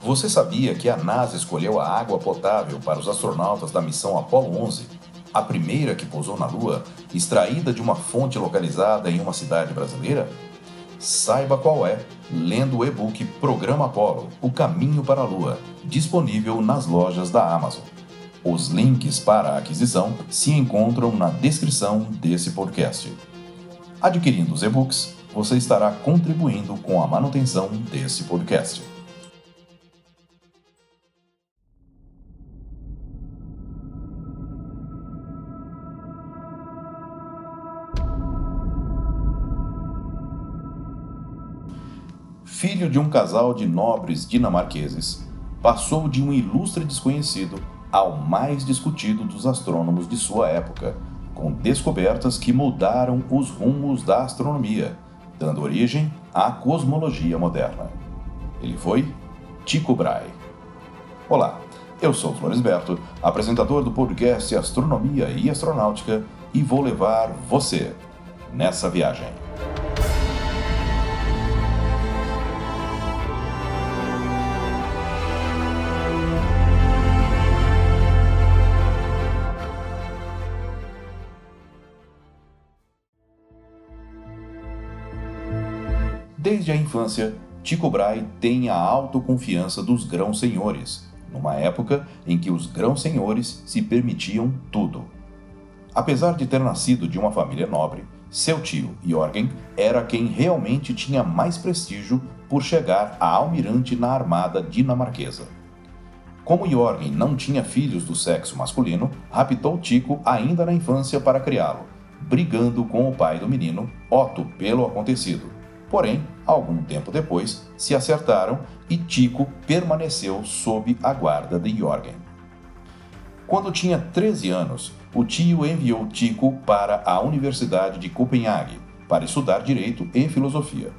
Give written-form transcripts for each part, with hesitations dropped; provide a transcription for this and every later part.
Você sabia que a NASA escolheu a água potável para os astronautas da missão Apollo 11, a primeira que pousou na Lua, extraída de uma fonte localizada em uma cidade brasileira? Saiba qual é, lendo o e-book Programa Apollo, O Caminho para a Lua, disponível nas lojas da Amazon. Os links para a aquisição se encontram na descrição desse podcast. Adquirindo os e-books, você estará contribuindo com a manutenção desse podcast. Filho de um casal de nobres dinamarqueses, passou de um ilustre desconhecido ao mais discutido dos astrônomos de sua época, com descobertas que mudaram os rumos da astronomia, dando origem à cosmologia moderna. Ele foi Tycho Brahe. Olá, eu sou Floresberto, apresentador do podcast Astronomia e Astronáutica, e vou levar você nessa viagem. Desde a infância, Tycho Brahe tem a autoconfiança dos grãos-senhores, numa época em que os grãos-senhores se permitiam tudo. Apesar de ter nascido de uma família nobre, seu tio, Jørgen, era quem realmente tinha mais prestígio por chegar a almirante na armada dinamarquesa. Como Jørgen não tinha filhos do sexo masculino, raptou Tycho ainda na infância para criá-lo, brigando com o pai do menino, Otto, pelo acontecido. Porém, algum tempo depois, se acertaram e Tycho permaneceu sob a guarda de Jørgen. Quando tinha 13 anos, o tio enviou Tycho para a Universidade de Copenhague para estudar Direito e Filosofia.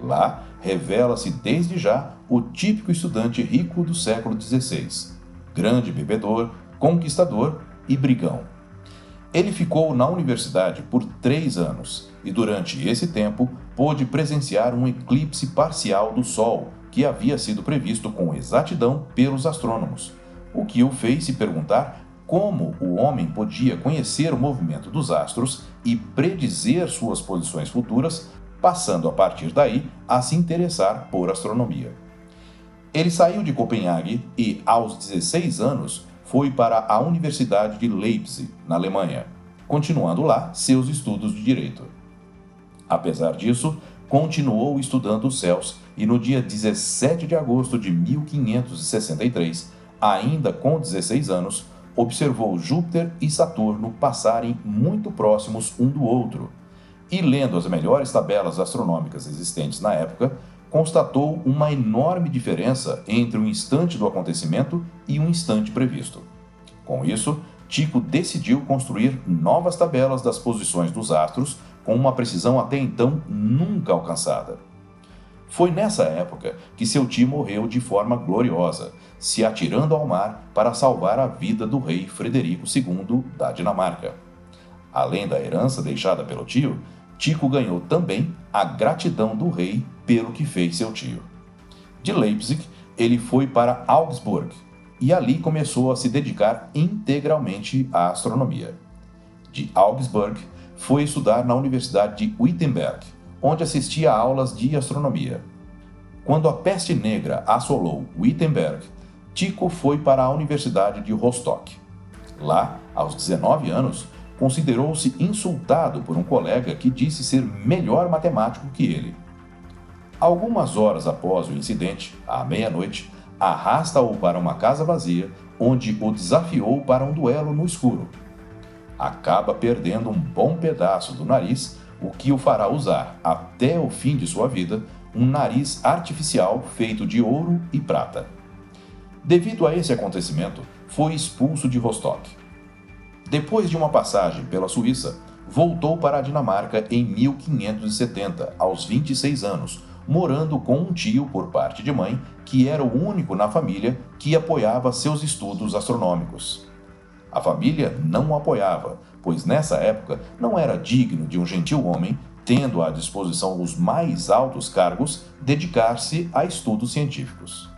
Lá, revela-se desde já o típico estudante rico do século XVI, grande bebedor, conquistador e brigão. Ele ficou na universidade por 3 anos e, durante esse tempo, pôde presenciar um eclipse parcial do Sol, que havia sido previsto com exatidão pelos astrônomos, o que o fez se perguntar como o homem podia conhecer o movimento dos astros e predizer suas posições futuras, passando a partir daí a se interessar por astronomia. Ele saiu de Copenhague e, aos 16 anos, foi para a Universidade de Leipzig, na Alemanha, continuando lá seus estudos de direito. Apesar disso, continuou estudando os céus e no dia 17 de agosto de 1563, ainda com 16 anos, observou Júpiter e Saturno passarem muito próximos um do outro e, lendo as melhores tabelas astronômicas existentes na época, constatou uma enorme diferença entre o instante do acontecimento e o instante previsto. Com isso, Tycho decidiu construir novas tabelas das posições dos astros com uma precisão até então nunca alcançada. Foi nessa época que seu tio morreu de forma gloriosa, se atirando ao mar para salvar a vida do rei Frederico II da Dinamarca. Além da herança deixada pelo tio, Tycho ganhou também a gratidão do rei pelo que fez seu tio. De Leipzig, ele foi para Augsburg e ali começou a se dedicar integralmente à astronomia. De Augsburg, foi estudar na Universidade de Wittenberg, onde assistia a aulas de astronomia. Quando a peste negra assolou Wittenberg, Tycho foi para a Universidade de Rostock. Lá, aos 19 anos, considerou-se insultado por um colega que disse ser melhor matemático que ele. Algumas horas após o incidente, à meia-noite, arrasta-o para uma casa vazia, onde o desafiou para um duelo no escuro. Acaba perdendo um bom pedaço do nariz, o que o fará usar, até o fim de sua vida, um nariz artificial feito de ouro e prata. Devido a esse acontecimento, foi expulso de Rostock. Depois de uma passagem pela Suíça, voltou para a Dinamarca em 1570, aos 26 anos, morando com um tio por parte de mãe, que era o único na família que apoiava seus estudos astronômicos. A família não o apoiava, pois nessa época não era digno de um gentil homem tendo à disposição os mais altos cargos, dedicar-se a estudos científicos.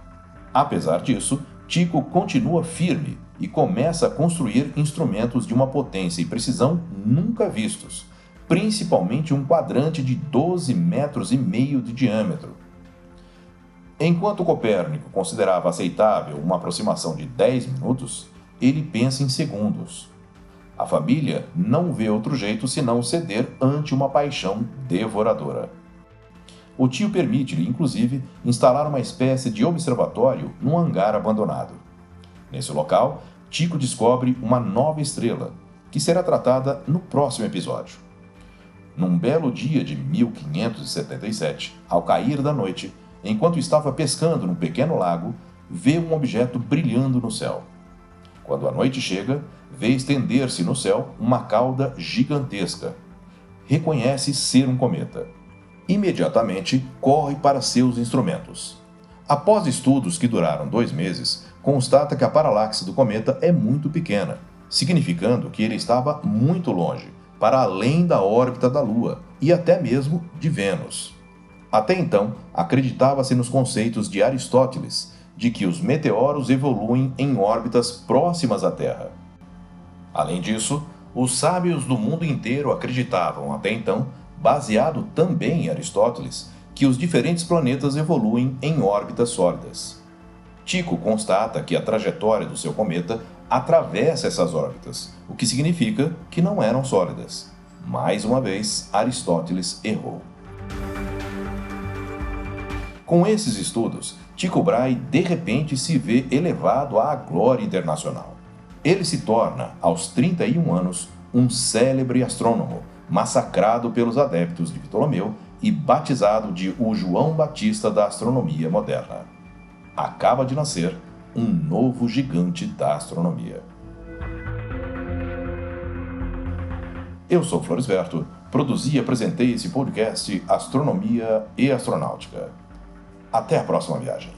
Apesar disso, Tycho continua firme e começa a construir instrumentos de uma potência e precisão nunca vistos, principalmente um quadrante de 12,5 metros de diâmetro. Enquanto Copérnico considerava aceitável uma aproximação de 10 minutos, ele pensa em segundos. A família não vê outro jeito senão ceder ante uma paixão devoradora. O tio permite-lhe, inclusive, instalar uma espécie de observatório num hangar abandonado. Nesse local, Tycho descobre uma nova estrela, que será tratada no próximo episódio. Num belo dia de 1577, ao cair da noite, enquanto estava pescando num pequeno lago, vê um objeto brilhando no céu. Quando a noite chega, vê estender-se no céu uma cauda gigantesca. Reconhece ser um cometa. Imediatamente, corre para seus instrumentos. Após estudos que duraram 2 meses, constata que a paralaxe do cometa é muito pequena, significando que ele estava muito longe, para além da órbita da Lua e até mesmo de Vênus. Até então, acreditava-se nos conceitos de Aristóteles, de que os meteoros evoluem em órbitas próximas à Terra. Além disso, os sábios do mundo inteiro acreditavam até então, baseado também em Aristóteles, que os diferentes planetas evoluem em órbitas sólidas. Tycho constata que a trajetória do seu cometa atravessa essas órbitas, o que significa que não eram sólidas. Mais uma vez, Aristóteles errou. Com esses estudos, Tycho Brahe de repente se vê elevado à glória internacional. Ele se torna, aos 31 anos, um célebre astrônomo, massacrado pelos adeptos de Ptolomeu e batizado de o João Batista da astronomia moderna. Acaba de nascer um novo gigante da astronomia. Eu sou Floresberto, produzi e apresentei esse podcast Astronomia e Astronáutica. Até a próxima viagem.